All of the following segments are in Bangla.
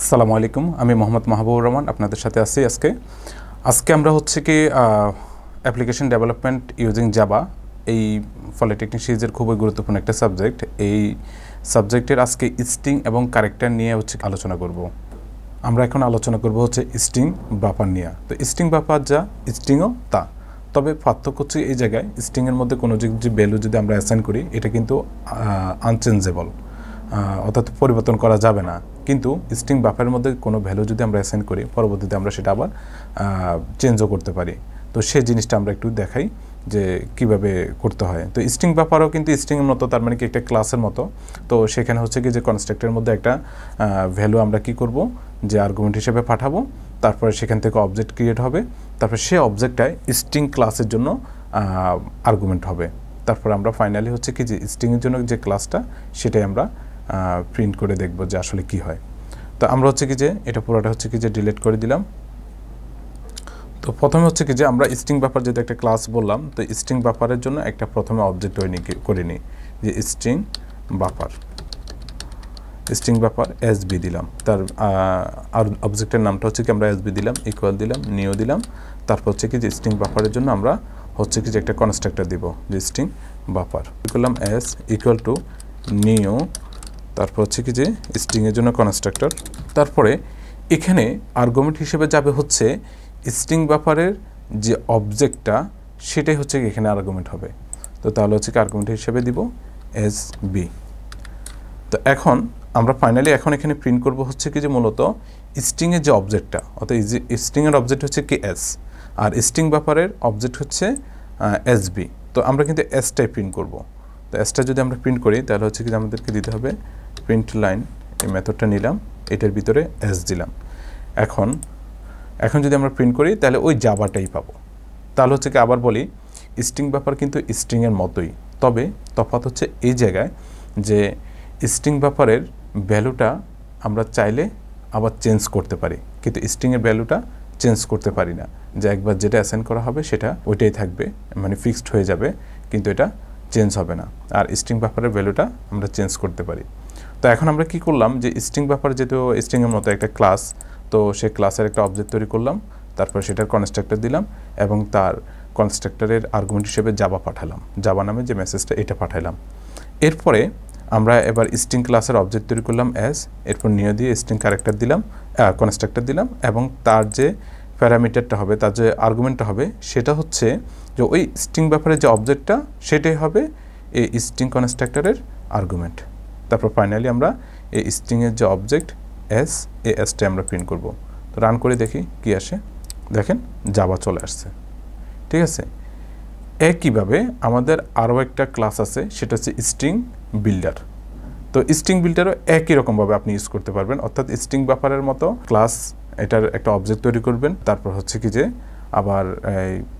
আসসালামু আলাইকুম, আমি মোহাম্মদ মাহবুবুর রহমান আপনাদের সাথে আছি। আজকে আমরা হচ্ছে কি অ্যাপ্লিকেশন ডেভেলপমেন্ট ইউজিং জাভা, এই পলিটেকনিক সিরিজের খুবই গুরুত্বপূর্ণ একটা সাবজেক্ট। এই সাবজেক্টের আজকে স্ট্রিং এবং ক্যারেক্টার নিয়ে হচ্ছে আলোচনা করব। আমরা এখন আলোচনা করব হচ্ছে স্ট্রিং বাফার নিয়ে। তো স্ট্রিং বাফার যা, স্ট্রিংও তা, তবে পার্থক্য হচ্ছে এই জায়গায় স্ট্রিংয়ের মধ্যে কোনো যে ভ্যালু যদি আমরা অ্যাসাইন করি এটা কিন্তু আনচেঞ্জেবল, অর্থাৎ পরিবর্তন করা যাবে না। কিন্তু স্ট্রিং বাফারের মধ্যে কোনো ভ্যালু যদি আমরা অ্যাসাইন করি পরবর্তীতে আমরা সেটা আবার চেঞ্জও করতে পারি। তো সেই জিনিসটা আমরা একটু দেখাই যে কিভাবে করতে হয়। তো স্ট্রিং বাফারও কিন্তু স্ট্রিংয়ের মতো, তার মানে কি একটা ক্লাসের মতো। তো সেখানে হচ্ছে কি যে কনস্ট্রাক্টরের মধ্যে একটা ভ্যালু আমরা কি করব, যে আর্গুমেন্ট হিসেবে পাঠাবো, তারপরে সেখান থেকে অবজেক্ট ক্রিয়েট হবে, তারপরে সেই অবজেক্টটায় স্ট্রিং ক্লাসের জন্য আর্গুমেন্ট হবে। তারপর আমরা ফাইনালি হচ্ছে কি যে স্ট্রিংয়ের জন্য যে ক্লাসটা সেটাই আমরা প্রিন্ট করে দেখব যে আসলে কি হয়। তো আমরা হচ্ছে কি যে এটা পুরোটা হচ্ছে কি যে ডিলিট করে দিলাম। তো প্রথমে হচ্ছে কি যে আমরা স্ট্রিং বাফার যেটা একটা ক্লাস বললাম, তো স্ট্রিং বাফারের জন্য একটা প্রথমে অবজেক্ট করে নিই যে স্ট্রিং বাফার এসবি দিলাম। তার আর অবজেক্টের নামটা হচ্ছে কি আমরা এসবি দিলাম, ইকুয়াল দিলাম, নিউ দিলাম। তারপর হচ্ছে কি যে স্ট্রিং বাফারের জন্য আমরা হচ্ছে কি যে একটা কনস্ট্রাক্টর দিব যে স্ট্রিং বাফার, করলাম এস ইকুয়াল টু নিউ, তারপর হচ্ছে কি যে স্ট্রিংয়ের জন্য কনস্ট্রাক্টর। তারপরে এখানে আর্গুমেন্ট হিসেবে যাবে হচ্ছে স্ট্রিং বাফারের যে অবজেক্টটা, সেটাই হচ্ছে এখানে আর্গুমেন্ট হবে। তো তাহলে হচ্ছে কি আর্গুমেন্ট হিসেবে দিব এস বি। তো এখন আমরা ফাইনালি এখন এখানে প্রিন্ট করব হচ্ছে কি যে মূলত স্ট্রিংয়ের যে অবজেক্টটা, অর্থাৎ স্ট্রিংয়ের অবজেক্ট হচ্ছে কি এস, আর স্ট্রিং বাফারের অবজেক্ট হচ্ছে এস বি। তো আমরা কিন্তু এসটাই প্রিন্ট করব। তো এসটা যদি আমরা প্রিন্ট করি তাহলে হচ্ছে কি আমাদেরকে দিতে হবে প্রিন্ট লাইন, এই মেথডটা নিলাম, এটার ভিতরে এস দিলাম। এখন যদি আমরা প্রিন্ট করি তাহলে ওই জাভাটাই পাবো। তাহলে হচ্ছে কি আবার বলি, স্ট্রিং বাফার কিন্তু স্ট্রিংয়ের মতোই, তবে তফাৎ হচ্ছে এই জায়গায় যে স্ট্রিং বাফারের ভ্যালুটা আমরা চাইলে আবার চেঞ্জ করতে পারি, কিন্তু স্ট্রিংয়ের ভ্যালুটা চেঞ্জ করতে পারি না। যে একবার যেটা অ্যাসাইন করা হবে সেটা ওইটাই থাকবে, মানে ফিক্সড হয়ে যাবে, কিন্তু এটা চেঞ্জ হবে না। আর স্ট্রিং বাফারের ভ্যালুটা আমরা চেঞ্জ করতে পারি। তো এখন আমরা কি করলাম, যে স্ট্রিং বাফার যেহেতু স্ট্রিংয়ের মতো একটা ক্লাস, তো সেই ক্লাসের একটা অবজেক্ট তৈরি করলাম, তারপর সেটার কনস্ট্রাক্টর দিলাম এবং তার কনস্ট্রাক্টরের আর্গুমেন্ট হিসেবে জাভা পাঠালাম, জাভা নামে যে মেসেজটা এটা পাঠালাম। এরপরে আমরা এবার স্ট্রিং ক্লাসের অবজেক্ট তৈরি করলাম এস, এরপর নিয়ে দিয়ে স্ট্রিং ক্যারেক্টার দিলাম, কনস্ট্রাক্টর দিলাম, এবং তার যে প্যারামিটারটা হবে, তার যে আর্গুমেন্টটা হবে সেটা হচ্ছে যে ওই স্ট্রিং ব্যাপারে যে অবজেক্টটা সেটাই হবে এই স্ট্রিং কনস্ট্রাক্টরের আর্গুমেন্ট। তারপর ফাইনালি আমরা এই স্ট্রিংয়ের যে অবজেক্ট এস, এই এসটা আমরা প্রিন্ট করব। তো রান করে দেখি কি আসে। দেখেন জাভা চলে আসছে, ঠিক আছে। একইভাবে আমাদের আরও একটা ক্লাস আছে, সেটা হচ্ছে স্ট্রিং বিল্ডার। তো স্ট্রিং বিল্ডারও একই রকমভাবে আপনি ইউজ করতে পারবেন, অর্থাৎ স্ট্রিং বাফারের মতো ক্লাস, এটার একটা অবজেক্ট তৈরি করবেন, তারপর হচ্ছে কি যে আবার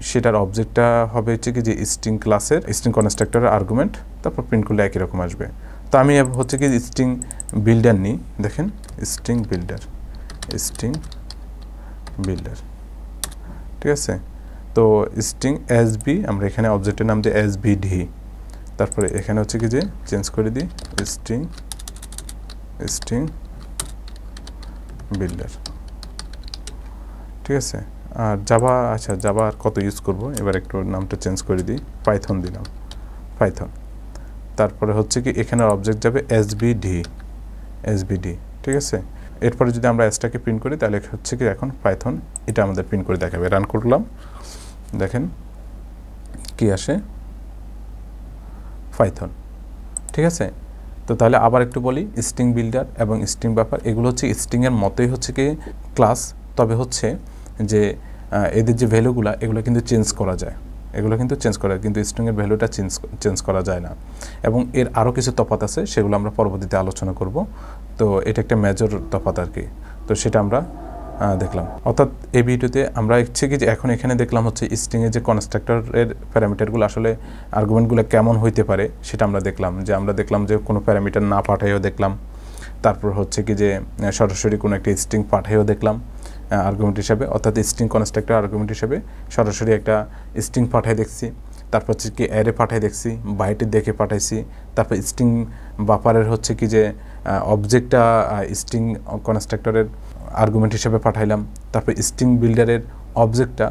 সেটার অবজেক্টটা হবে হচ্ছে কি যে স্ট্রিং ক্লাসের স্ট্রিং কনস্ট্রাক্টরের আর্গুমেন্ট, তারপর প্রিন্ট করলে একই রকম আসবে। তো আমি হচ্ছে কি স্ট্রিং বিল্ডার নিই, দেখেন স্ট্রিং বিল্ডার, ঠিক আছে। তো স্ট্রিং এস বি, আমরা এখানে অবজেক্টের নাম দিই এস বি ডি, তারপরে এখানে হচ্ছে কি যে চেঞ্জ করে দিই স্ট্রিং বিল্ডার, ঠিক আছে। আর জাভা, আচ্ছা জাভা আর কত ইউজ করব, এবার একটু নামটা চেঞ্জ করে দিই, পাইথন দিলাম, পাইথন। তারপরে হচ্ছে কি এখানে অবজেক্ট যাবে এসবিডি, ঠিক আছে। এরপরে যদি আমরা এসটাকে প্রিন্ট করি তাহলে হচ্ছে কি এখন পাইথন এটা আমাদের প্রিন্ট করে দেখাবে। রান করলাম, দেখেন কি আসে, পাইথন, ঠিক আছে। তো তাহলে আবার একটু বলি, স্ট্রিং বিল্ডার এবং স্ট্রিং বাফার এগুলো হচ্ছে স্ট্রিংয়ের মতোই হচ্ছে কি ক্লাস, তবে হচ্ছে যে এদের যে ভ্যালুগুলো এগুলো কিন্তু চেঞ্জ করা যায়, কিন্তু স্ট্রিংয়ের ভ্যালুটা চেঞ্জ করা যায় না। এবং এর আরও কিছু তফাৎ আছে, সেগুলো আমরা পরবর্তীতে আলোচনা করব। তো এটা একটা মেজর তফাৎ আর কি, তো সেটা আমরা দেখলাম। অর্থাৎ এই ভিডিওতে আমরা হচ্ছে কি যে এখন এখানে দেখলাম হচ্ছে স্ট্রিংয়ের যে কনস্ট্রাক্টরের প্যারামিটারগুলো আসলে আর্গুমেন্টগুলো কেমন হইতে পারে সেটা আমরা দেখলাম যে কোনো প্যারামিটার না পাঠাইও দেখলাম, তারপর হচ্ছে কি যে সরাসরি কোনো একটা স্ট্রিং পাঠাইও দেখলাম আর্গুমেন্ট হিসাবে, অর্থাৎ স্ট্রিং কনস্ট্রাক্টর আর্গুমেন্ট হিসাবে সরাসরি একটা স্ট্রিং পাঠাই দেখছি, তারপর হচ্ছে কি অ্যারে পাঠাই দেখছি, বাইটে দেখে পাঠাইছি, তারপর স্ট্রিং বাফারের হচ্ছে কি যে অবজেক্টটা স্ট্রিং কনস্ট্রাক্টরের আর্গুমেন্ট হিসেবে পাঠাইলাম, তারপর স্ট্রিং বিল্ডারের অবজেক্টটা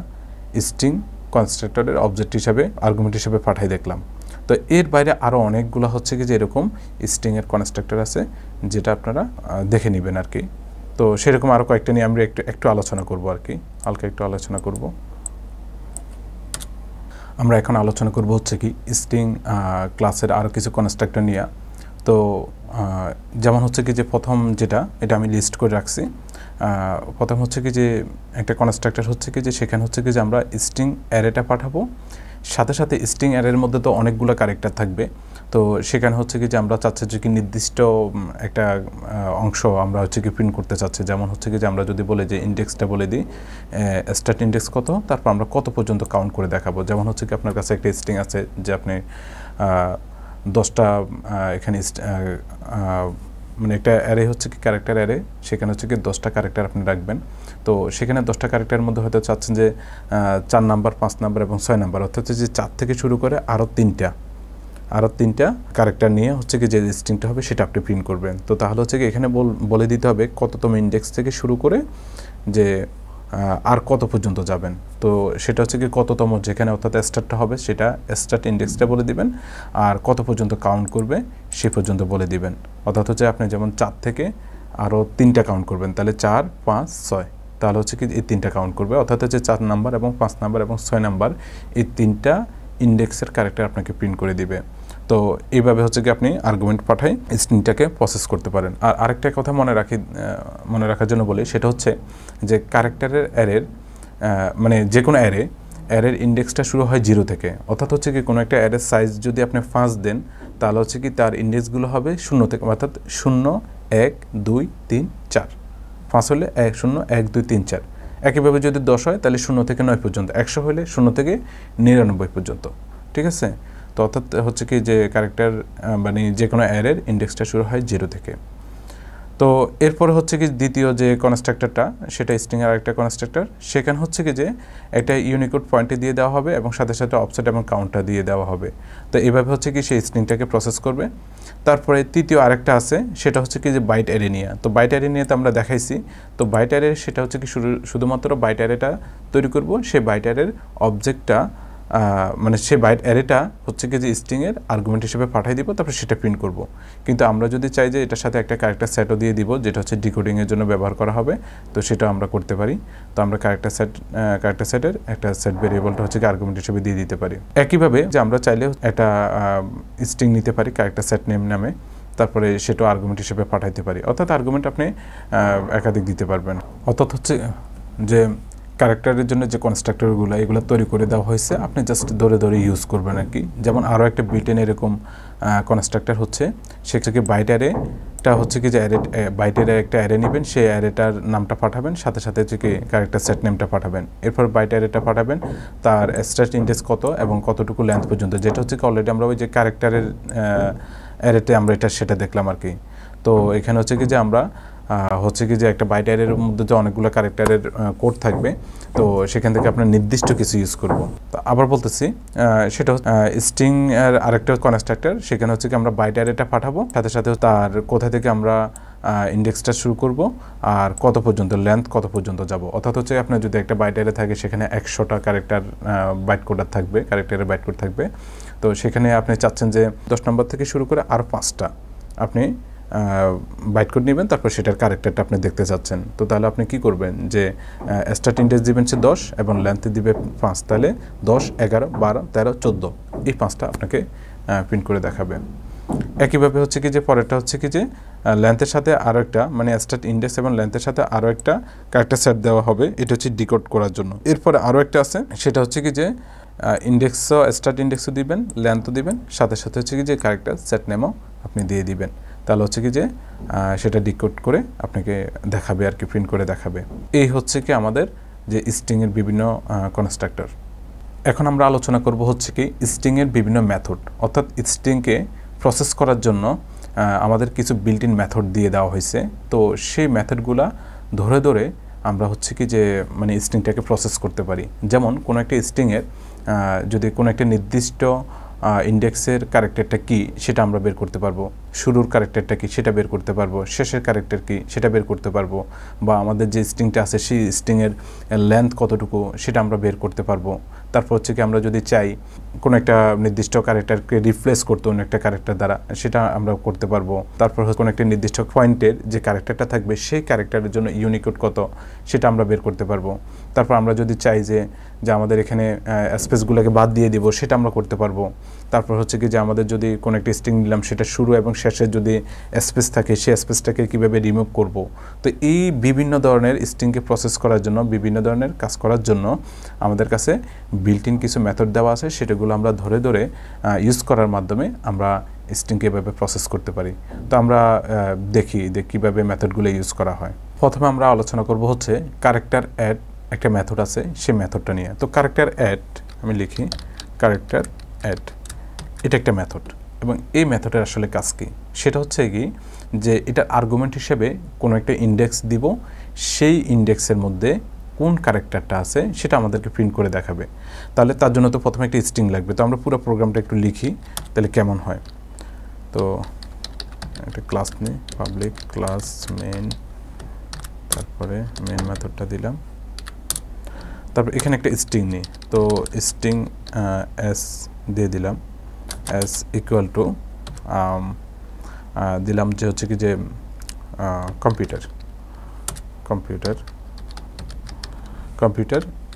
স্ট্রিং কনস্ট্রাক্টরের অবজেক্ট হিসাবে আর্গুমেন্ট হিসেবে পাঠাই দেখলাম। তো এর বাইরে আরও অনেকগুলো হচ্ছে কি যে এরকম স্ট্রিংয়ের কনস্ট্রাক্টর আছে যেটা আপনারা দেখে নেবেন আর কি। তো সেরকম আরও কয়েকটা নিয়ে আমরা একটু আলোচনা করব আর কি, হালকা একটু আলোচনা করব। আমরা এখন আলোচনা করব হচ্ছে কি স্ট্রিং ক্লাসের আরও কিছু কনস্ট্রাক্টর নিয়ে। তো যেমন হচ্ছে কি যে প্রথম যেটা, এটা আমি লিস্ট করে রাখছি। প্রথম হচ্ছে কি যে একটা কনস্ট্রাক্টর হচ্ছে কি যে সেখানে হচ্ছে কি যে আমরা স্ট্রিং অ্যারেটা পাঠাবো, সাথে সাথে স্ট্রিং অ্যারের মধ্যে তো অনেকগুলো ক্যারেক্টার থাকবে। তো সেখানে হচ্ছে কি যে আমরা চাচ্ছি যে কি নির্দিষ্ট একটা অংশ আমরা হচ্ছে কি প্রিন্ট করতে চাচ্ছি। যেমন হচ্ছে কি যে আমরা যদি বলে যে ইন্ডেক্সটা বলে দিই স্টার্ট ইন্ডেক্স কত, তারপর আমরা কত পর্যন্ত কাউন্ট করে দেখাবো। যেমন হচ্ছে কি আপনার কাছে একটা স্ট্রিং আছে যে আপনি 10টা এখানে মানে একটা অ্যারে হচ্ছে কি ক্যারেক্টার অ্যারে, সেখানে হচ্ছে কি 10টা ক্যারেক্টার আপনি রাখবেন। তো সেখানে 10টা ক্যারেক্টারের মধ্যে হয়তো চাচ্ছেন যে 4 নাম্বার, 5 নাম্বার এবং 6 নাম্বার, অর্থাৎ যে 4 থেকে শুরু করে আরও তিনটা ক্যারেক্টার নিয়ে হচ্ছে কি যে স্ট্রিংটা হবে সেটা আপনি প্রিন্ট করবেন। তো তাহলে হচ্ছে কি এখানে বলে দিতে হবে কততম ইন্ডেক্স থেকে শুরু করে যে আর কত পর্যন্ত যাবেন। তো সেটা হচ্ছে কি কততম যেখানে অর্থাৎ স্টার্টটা হবে সেটা স্টার্ট ইন্ডেক্সটা বলে দিবেন, আর কত পর্যন্ত কাউন্ট করবে সে পর্যন্ত বলে দিবেন। অর্থাৎ হচ্ছে আপনি যেমন 4 থেকে আরও 3টা কাউন্ট করবেন, তাহলে 4, 5, 6, তাহলে হচ্ছে কি এই 3টা কাউন্ট করবে। অর্থাৎ হচ্ছে 4 নাম্বার এবং 5 নাম্বার এবং 6 নাম্বার এই 3টা ইন্ডেক্সের ক্যারেক্টার আপনাকে প্রিন্ট করে দিবে। তো এইভাবে হচ্ছে কি আপনি আর্গুমেন্ট পাঠাই স্ট্রিংটাকে প্রসেস করতে পারেন। আর আরেকটা কথা মনে রাখার জন্য বলি, সেটা হচ্ছে যে ক্যারেক্টারের অ্যারের মানে যে কোনো অ্যারের ইন্ডেক্সটা শুরু হয় 0 থেকে। অর্থাৎ হচ্ছে কি কোনো একটা অ্যারের সাইজ যদি আপনি 5 দেন, তাহলে হচ্ছে কি তার ইন্ডেক্সগুলো হবে 0 থেকে, অর্থাৎ 0, 1, 2, 3, 4। 5 হলে 0, 1, 2, 3, 4। একইভাবে যদি 10 হয় তাহলে 0 থেকে 9 পর্যন্ত, 100 হলে 0 থেকে 99 পর্যন্ত। ঠিক আছে? তো অর্থাৎ হচ্ছে কি যে ক্যারেক্টার মানে যে কোনো অ্যারের ইন্ডেক্সটা শুরু হয় 0 থেকে। তো এরপরে হচ্ছে কি দ্বিতীয় যে কনস্ট্রাক্টরটা, সেটা স্ট্রিংয়ের আরেকটা কনস্ট্রাক্টর। সেখানে হচ্ছে কি যে একটা ইউনিকোড পয়েন্টে দিয়ে দেওয়া হবে এবং সাথে সাথে অফসেট এবং কাউন্টটা দিয়ে দেওয়া হবে। তো এইভাবে হচ্ছে কি সেই স্ট্রিংটাকে প্রসেস করবে। তারপরে তৃতীয় আরেকটা আছে, সেটা হচ্ছে কি যে বাইট অ্যারে নিয়ে। তো বাইট অ্যারে নিয়ে তো আমরা দেখাইছি। তো বাইট অ্যারে সেটা হচ্ছে কি শুধুমাত্র বাইট অ্যারেটা তৈরি করব, সেই বাইট অ্যারের অবজেক্টটা মানে সে বাইট অ্যারেটা হচ্ছে কি যে স্ট্রিংয়ের আর্গুমেন্ট হিসেবে পাঠিয়ে দিব, তারপর সেটা প্রিন্ট করব। কিন্তু আমরা যদি চাই যে এটার সাথে একটা ক্যারেক্টার সেটও দিয়ে দিব, যেটা হচ্ছে ডিকোডিংয়ের জন্য ব্যবহার করা হবে, তো সেটা আমরা করতে পারি। তো আমরা ক্যারেক্টার সেটের একটা সেট ভেরিয়েবলটা হচ্ছে কি আর্গুমেন্ট হিসেবে দিয়ে দিতে পারি। একইভাবে যে আমরা চাইলে একটা স্ট্রিং নিতে পারি ক্যারেক্টার সেট নেম নামে, তারপরে সেটাও আর্গুমেন্ট হিসেবে পাঠাইতে পারি। অর্থাৎ আর্গুমেন্ট আপনি একাধিক দিতে পারবেন। অর্থাৎ হচ্ছে যে ক্যারেক্টারের জন্য যে কনস্ট্রাক্টরগুলো এগুলো তৈরি করে দেওয়া হয়েছে, আপনি জাস্ট ধরে ইউজ করবেন আর কি। যেমন আরও একটা বিল্ট ইন এরকম কনস্ট্রাক্টর হচ্ছে, সেটাকে বাইট অ্যারেটা হচ্ছে কি যে বাইট অ্যারে একটা অ্যারে নেবেন, সেই অ্যারেটার নামটা পাঠাবেন, সাথে সাথে হচ্ছে কি ক্যারেক্টার সেট নেমটা পাঠাবেন। এরপর বাইট অ্যারেটা পাঠাবেন, তার স্টার্ট ইন্ডেক্স কত এবং কতটুকু লেন্থ পর্যন্ত, যেটা হচ্ছে কি অলরেডি আমরা ওই যে ক্যারেক্টারের অ্যারেতে আমরা সেটা দেখলাম আর কি। তো এখানে হচ্ছে কি যে আমরা হচ্ছে কি যে একটা বাইট অ্যারের মধ্যে যে অনেকগুলো ক্যারেক্টারের কোড থাকবে, তো সেখান থেকে আপনার নির্দিষ্ট কিছু ইউজ করব। তো আবার বলতেছি, সেটা স্ট্রিং এর আরেকটা কনস্ট্রাক্টর, সেখানে হচ্ছে কি আমরা বাইট অ্যারেটা পাঠাবো, সাথে সাথে তার কোথা থেকে আমরা ইন্ডেক্সটা শুরু করব আর কত পর্যন্ত লেন্থ কত পর্যন্ত যাব। অর্থাৎ হচ্ছে আপনার যদি একটা বাইট অ্যারে থাকে, সেখানে 100টা ক্যারেক্টার বাইট কোডার থাকবে, ক্যারেক্টারের বাইট কোড থাকবে। তো সেখানে আপনি চাচ্ছেন যে 10 নম্বর থেকে শুরু করে আরও 5টা আপনি বাইট কোড নেবেন, তারপর সেটার ক্যারেক্টারটা আপনি দেখতে চাচ্ছেন। তো তাহলে আপনি কি করবেন যে স্টার্ট ইন্ডেক্স দিবেন সে 10 এবং লেন্থে দিবে 5, তাহলে 10, 11, 12, 13, 14 এই 5টা আপনাকে প্রিন্ট করে দেখাবে। একইভাবে হচ্ছে কি যে পরেরটা হচ্ছে কি যে লেন্থের সাথে আরও একটা মানে স্টার্ট ইন্ডেক্স এবং লেন্থের সাথে আরও একটা ক্যারেক্টার সেট দেওয়া হবে, এটা হচ্ছে ডিকোড করার জন্য। এরপরে আরও একটা আছে, সেটা হচ্ছে কি যে ইন্ডেক্সও স্টার্ট ইন্ডেক্সও দিবেন, লেন্থও দিবেন, সাথে সাথে হচ্ছে কি যে ক্যারেক্টার সেট নেমও আপনি দিয়ে দিবেন। তাহলে হচ্ছে কি যে সেটা ডিকোড করে আপনাকে দেখাবে আর কি, প্রিন্ট করে দেখাবে। এই হচ্ছে কি আমাদের যে স্ট্রিংয়ের বিভিন্ন কনস্ট্রাক্টর। এখন আমরা আলোচনা করব হচ্ছে কি স্ট্রিংয়ের বিভিন্ন মেথড। অর্থাৎ স্ট্রিংকে প্রসেস করার জন্য আমাদের কিছু বিল্ট ইন মেথড দিয়ে দেওয়া হয়েছে। তো সেই মেথডগুলা ধরে আমরা হচ্ছে কি যে মানে স্ট্রিংটাকে প্রসেস করতে পারি। যেমন কোনো একটা স্ট্রিংয়ের যদি কোনো একটা নির্দিষ্ট ইন্ডেক্সের ক্যারেক্টারটা কি সেটা আমরা বের করতে পারবো। শুরুর ক্যারেক্টারটা কি সেটা বের করতে পারবো, শেষের ক্যারেক্টার কি সেটা বের করতে পারবো, বা আমাদের যে স্ট্রিংটা আছে সেই স্ট্রিংয়ের লেন্থ কতটুকু সেটা আমরা বের করতে পারবো। তারপর হচ্ছে কি আমরা যদি চাই কোনো একটা নির্দিষ্ট ক্যারেক্টারকে রিপ্লেস করতে অন্য একটা ক্যারেক্টার দ্বারা, সেটা আমরা করতে পারবো। তারপর কোনো একটা নির্দিষ্ট পয়েন্টের যে ক্যারেক্টারটা থাকবে সেই ক্যারেক্টারের জন্য ইউনিকোড কত সেটা আমরা বের করতে পারবো। তারপর আমরা যদি চাই যে আমাদের এখানে স্পেসগুলোকে বাদ দিয়ে দিব, সেটা আমরা করতে পারবো। তারপর হচ্ছে কি যে আমাদের যদি কোনো একটা স্ট্রিং নিলাম, সেটা শুরু এবং শেষে যদি স্পেস থাকে সেই স্পেসটাকে কীভাবে রিমুভ করব। তো এই বিভিন্ন ধরনের স্ট্রিংকে প্রসেস করার জন্য, বিভিন্ন ধরনের কাজ করার জন্য আমাদের কাছে বিল্ট ইন কিছু মেথড দেওয়া আছে, সেটাগুলো আমরা ধরে ধরে ইউজ করার মাধ্যমে আমরা স্ট্রিংকে এভাবে প্রসেস করতে পারি। তো আমরা দেখি যে কীভাবে মেথডগুলো ইউজ করা হয়। প্রথমে আমরা আলোচনা করব হচ্ছে ক্যারেক্টার অ্যাড একটা মেথড আছে সেই মেথডটা নিয়ে। তো ক্যারেক্টার অ্যাড আমি লিখি, ক্যারেক্টার অ্যাড এটা একটা মেথড, এবং এই মেথডের আসলে কাজ কী সেটা হচ্ছে কি যে এটার আর্গুমেন্ট হিসেবে কোনো একটা ইন্ডেক্স দিব, সেই ইন্ডেক্সের মধ্যে কোন ক্যারেক্টারটা আছে সেটা আমাদেরকে প্রিন্ট করে দেখাবে। তাহলে তার জন্য তো প্রথমে একটা স্ট্রিং লাগবে। তো আমরা পুরো প্রোগ্রামটা একটু লিখি, তাহলে কেমন হয়। তো একটা ক্লাস নিই, পাবলিক ক্লাস মেন, তারপরে মেন মেথডটা দিলাম, তারপর এখানে একটা স্ট্রিং নিই। তো স্ট্রিং এস দিয়ে দিলাম, এস ইকুয়াল টু দিলাম যে হচ্ছে কি যে কম্পিউটার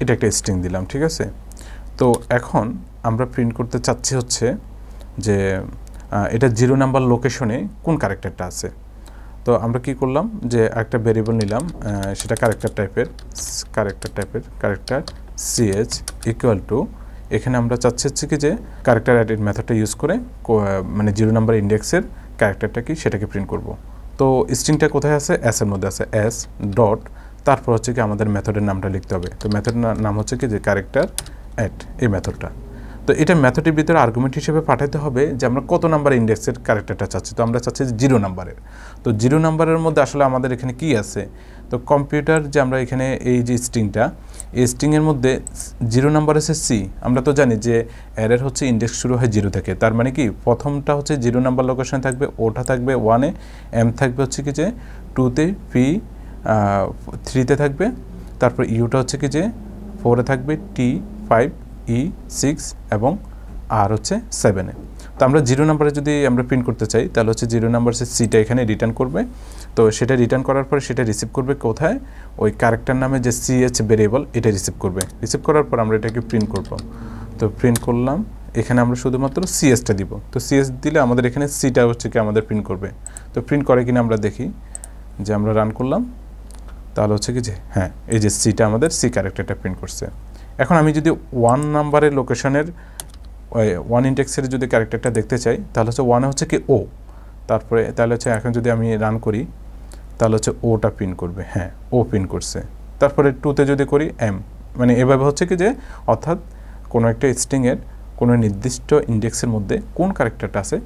এটা একটা স্ট্রিং দিলাম, ঠিক আছে। তো এখন আমরা প্রিন্ট করতে চাচ্ছি হচ্ছে যে এটা 0 নাম্বার লোকেশনে কোন ক্যারেক্টারটা আছে। তো আমরা কি করলাম যে একটা ভেরিয়েবল নিলাম, সেটা ক্যারেক্টার ch ইকুয়াল টু, এখানে আমরা চাচ্ছি হচ্ছে কি যে ক্যারেক্টার অ্যাড মেথডটা ইউজ করে মানে 0 নাম্বার ইন্ডেক্সের ক্যারেক্টারটা কি সেটাকে প্রিন্ট করব। তো স্ট্রিংটা কোথায় আছে, এস এর মধ্যে আছে, এস ডট, তারপর হচ্ছে কি আমাদের মেথডের নামটা লিখতে হবে। তো মেথডের নাম হচ্ছে কি যে ক্যারেক্টার অ্যাড এই মেথডটা। তো এটা মেথডের ভিতরে আর্গুমেন্ট হিসেবে পাঠাতে হবে যে আমরা কত নাম্বার ইন্ডেক্সের ক্যারেক্টারটা চাচ্ছি। তো আমরা চাচ্ছি 0 নাম্বারের। তো 0 নাম্বারের মধ্যে আসলে আমাদের এখানে কি আছে, তো কম্পিউটার যে আমরা এখানে এই যে স্ট্রিংটা, এই স্ট্রিংয়ের মধ্যে 0 নাম্বার আছে সি। আমরা তো জানি যে অ্যারের হচ্ছে ইন্ডেক্স শুরু হয় 0 থেকে, তার মানে কি প্রথমটা হচ্ছে 0 নাম্বার লোকেশনে থাকবে, ওটা থাকবে 1-এ, এম থাকবে হচ্ছে কি যে 2-তে, পি 3-তে থাকবে, তারপর ইউটা হচ্ছে কি যে 4-এ থাকবে, টি 5, ই 6 এবং আর হচ্ছে 7-এ। তো আমরা 0 নাম্বারে যদি আমরা প্রিন্ট করতে চাই তাহলে হচ্ছে 0 নাম্বার সিটা এখানে রিটার্ন করবে। তো সেটা রিটার্ন করার পরে সেটা রিসিভ করবে কোথায়, ওই ক্যারেক্টার নামে যে ch ভেরিয়েবল এটা রিসিভ করবে। রিসিভ করার পর আমরা এটাকে প্রিন্ট করব। তো প্রিন্ট করলাম, এখানে আমরা শুধুমাত্র cs-টা দিব। তো cs দিলে আমাদের এখানে সিটা হচ্ছে কি আমাদের প্রিন্ট করবে। তো প্রিন্ট করে কিনা আমরা দেখি, যে আমরা রান করলাম, তাহলে হচ্ছে কি যে হ্যাঁ এই যে সিটা আমাদের সি ক্যারেক্টারটা প্রিন্ট করছে। এখন আমি যদি 1 নাম্বারের লোকেশনের 1 ইন্ডেক্সের যদি ক্যারেক্টারটা দেখতে চাই তাহলে হচ্ছে 1-এ হচ্ছে কি ও, তারপরে তাহলে হচ্ছে এখন যদি আমি রান করি তাহলে হচ্ছে ওটা প্রিন্ট করবে, হ্যাঁ ও প্রিন্ট করছে। তারপরে 2-তে যদি করি এম, মানে এভাবে হচ্ছে কি যে অর্থাৎ কোনো একটা স্ট্রিংয়ের কোনো নির্দিষ্ট ইন্ডেক্সের মধ্যে কোন ক্যারেক্টারটা আছে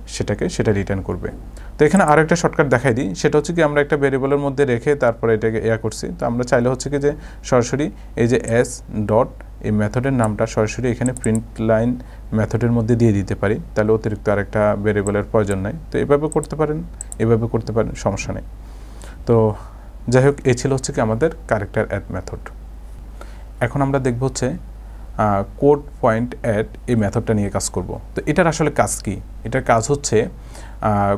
সেটা রিটার্ন করবে। তো এখানে আরও একটা শর্টকাট দেখাই দিই, সেটা হচ্ছে কি আমরা একটা ভেরিয়েবলের মধ্যে রেখে তারপরে এটাকে করছি। তো আমরা চাইলে হচ্ছে কি যে সরাসরি এই যে এস ডট এই মেথডের নামটা সরাসরি এখানে প্রিন্ট লাইন মেথডের মধ্যে দিয়ে দিতে পারি, তাহলে অতিরিক্ত আরেকটা ভেরিয়েবলের প্রয়োজন নাই। তো এভাবে করতে পারেন, সমস্যা নেই। তো যাই হোক, এই ছিল হচ্ছে কি আমাদের ক্যারেক্টার অ্যাড মেথড। এখন আমরা দেখব হচ্ছে কোড পয়েন্ট অ্যাড এই মেথডটা নিয়ে কাজ করব। তো এটার আসলে কাজ কি, এটার কাজ হচ্ছে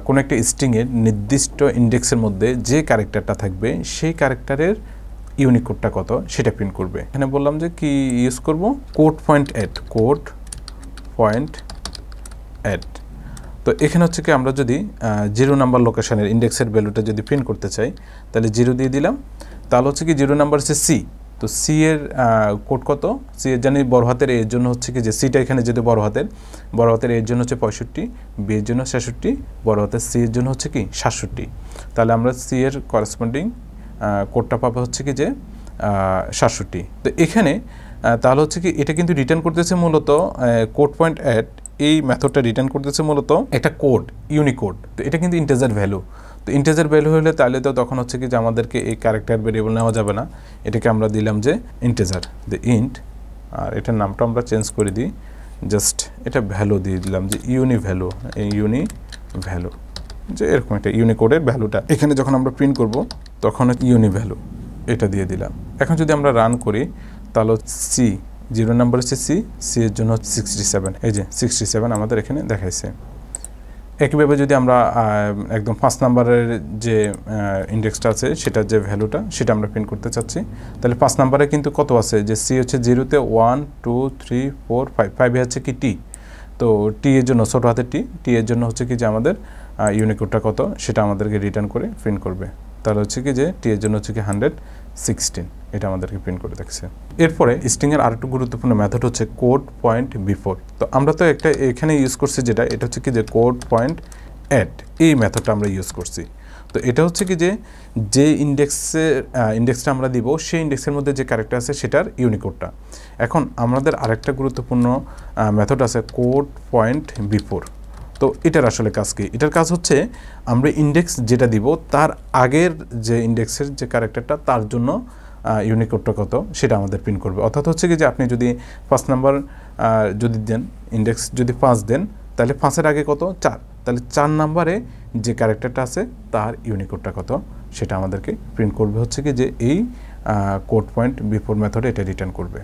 কোনো একটা স্ট্রিংয়ের নির্দিষ্ট ইন্ডেক্সের মধ্যে যে ক্যারেক্টারটা থাকবে সেই ক্যারেক্টারের ইউনিক কোডটা কত সেটা প্রিন্ট করবে। এখানে বললাম যে কি ইউজ করব, কোড পয়েন্ট অ্যাড। তো এখানে হচ্ছে কি আমরা যদি 0 নাম্বার লোকেশনের ইন্ডেক্সের ভ্যালুটা যদি প্রিন্ট করতে চাই তাহলে 0 দিয়ে দিলাম, তাহলে হচ্ছে কি 0 নাম্বার হচ্ছে সি। তো সি এর কোড কত, সি এর জানি বড় হাতের এর জন্য হচ্ছে কি যে সিটা এখানে যদি বড় হাতের এর জন্য হচ্ছে 65, বি এর জন্য 66, বড় হাতের সি এর জন্য হচ্ছে কি 67। তাহলে আমরা সি এর করেসপন্ডিং কোডটা পাবো হচ্ছে কি যে 67। তো এখানে তাহলে হচ্ছে কি এটা কিন্তু রিটার্ন করতেছে মূলত কোড পয়েন্ট অ্যাড এই মেথডটা রিটার্ন করতেছে মূলত একটা কোড, ইউনিকোড। তো এটা কিন্তু ইন্টিজার ভ্যালু। তো ইন্টিজার ভ্যালু হলে তাহলে তো তখন হচ্ছে কি যে আমাদেরকে এই ক্যারেক্টার ভেরিয়েবল নেওয়া যাবে না, এটাকে আমরা দিলাম যে ইন্টিজার, ইন্ট, আর এটার নামটা আমরা চেঞ্জ করে দিই, জাস্ট এটা ভ্যালু দিয়ে দিলাম যে ইউনি ভ্যালু। যে এরকম একটা ইউনিকোডের ভ্যালুটা এখানে যখন আমরা প্রিন্ট করব তখন ইউনি ভ্যালু এটা দিয়ে দিলাম। এখন যদি আমরা রান করি তাহলে সি 0 নাম্বার হচ্ছে সি এর জন্য 67, এই যে 67 আমাদের এখানে দেখাইছে। একইভাবে যদি আমরা একদম 5 নাম্বারের যে ইন্ডেক্সটা আছে সেটার যে ভ্যালুটা সেটা আমরা প্রিন্ট করতে চাচ্ছি, তাহলে 5 নাম্বারে কিন্তু কত আছে, যে সি হচ্ছে 0-তে 1 2 3 4 5, 5 হচ্ছে কি টি, তো টি এর জন্য ছোটো হাতের টি এর জন্য হচ্ছে কি যে আমাদের ইউনিকোডটা কত সেটা আমাদেরকে রিটার্ন করে প্রিন্ট করবে। তাহলে হচ্ছে কি যে টি এর জন্য হচ্ছে কি 116, এটা আমাদেরকে প্রিন্ট করে দেখছে। এরপরে স্ট্রিংয়ের আরেকটু গুরুত্বপূর্ণ মেথড হচ্ছে কোড পয়েন্ট বিফোর। তো আমরা তো একটা এখানে ইউজ করছি যেটা, এটা হচ্ছে কি যে কোড পয়েন্ট অ্যাড, এই মেথডটা আমরা ইউজ করছি। তো এটা হচ্ছে কি যে ইন্ডেক্সটা আমরা দিব সেই ইন্ডেক্সের মধ্যে যে ক্যারেক্টার আছে সেটার ইউনিকোডটা। এখন আমাদের আরেকটা গুরুত্বপূর্ণ মেথড আছে কোড পয়েন্ট বিফোর। তো এটার আসলে কাজ কি? এটার কাজ হচ্ছে আমরা ইন্ডেক্স যেটা দিব তার আগের যে ইন্ডেক্সের যে ক্যারেক্টারটা তার জন্য ইউনিকোডটা কত সেটা আমাদের প্রিন্ট করবে। অর্থাৎ হচ্ছে কি যে আপনি যদি 5 নাম্বার যদি দেন, ইন্ডেক্স যদি 5 দেন, তাহলে 5-এর আগে কত 4, তাহলে 4 নাম্বারে যে ক্যারেক্টারটা আছে তার ইউনিকোডটা কত সেটা আমাদেরকে প্রিন্ট করবে হচ্ছে কি যে এই কোড পয়েন্ট বিফোর মেথডে এটা রিটার্ন করবে।